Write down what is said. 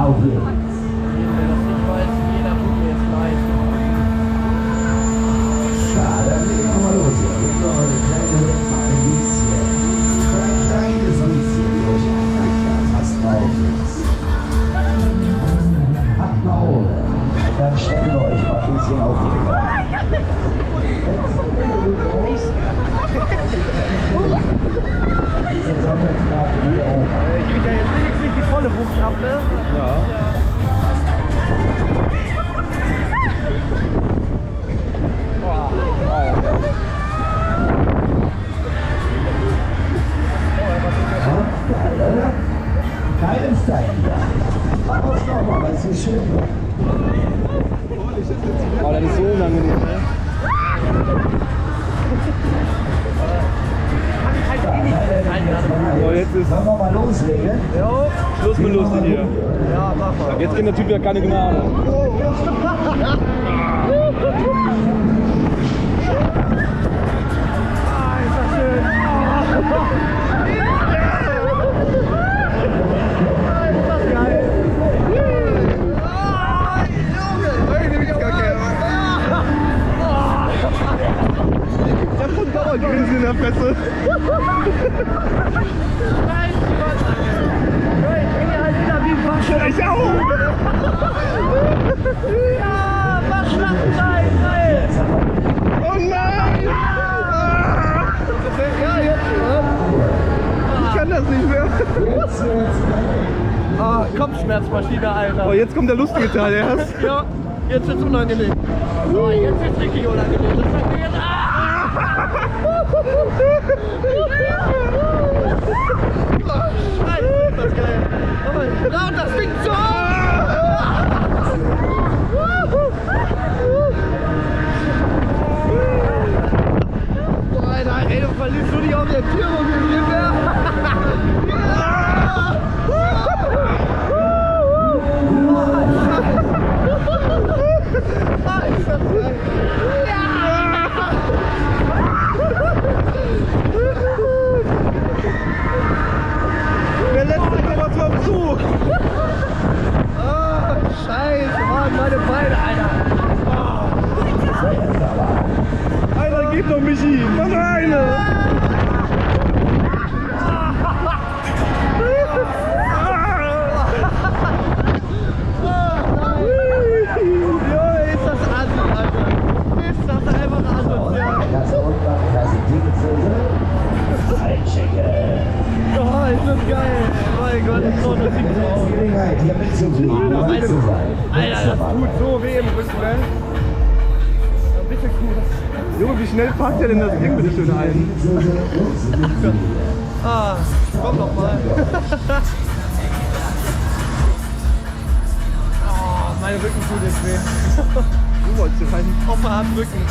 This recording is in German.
Auf geht's. Wer das nicht weiß, jeder tut mir jetzt leid. Ja, dann legen wir mal los. Wir gehen noch eine kleine Runde mal ein bisschen. Ein kleines bisschen durch. Fast drauf ist. Habt mal ohne. Dann stellen wir euch mal ein bisschen auf die Bahn. Ich krieg ja jetzt wenigstens nicht die volle Wucht ab, ne? Ja. Keinen Stein da. Mach uns nochmal, weil es so schön war. Oh, das ist so unangenehm, ne? So, jetzt ist Sollen wir mal loslegen? Jo. Schluss mit lustig hier. Ja, mach mal. Jetzt kennt der Typ ja keine Gnade. Ah, ist das schön. Ah, ist das geil. Ah, Junge. Ich hab so ein Dauergrinsen in der Fresse. Ich bin ja halt wieder wie ein Waschlappen. Ich auch! Ja, Waschlappen sein, geil. Oh nein! Ja, jetzt. Ich kann das nicht mehr. Ah, Kopfschmerzmaschine, Alter. Oh, jetzt kommt der lustige Teil erst. Ja, jetzt wird's unangenehm. Oh, jetzt wird's richtig unangenehm. Das sagt mir jetzt. Scheiße, ist das geil. Oh, und das Ding so. Boah, Alter, ey, du verlierst nur die Orientierung im Himmel. Ah, ist das geil. Der letzte kommt mal zum Zug. Ah, Scheiße, Mann, meine Beine, Alter. Einer gibt doch Michi. Was eine? Junge, ist das assi, Alter. Ist das einfach asozial. Klasse unten an der Klasse Ticketfülle. Einchecken. Oh, ist das geil. Mein Gott, ist so das Ding drauf. Gelegenheit, hier mitzufliegen, dabei zu sein. Alter, das tut so weh im Rücken, ne? Ja, bitte cool. Junge, wie schnell packt der denn das Ding bitte schön ein? Ah, komm doch mal. Oh, mein Rücken tut jetzt weh. Du wolltest hier rein. Opa hat Rücken.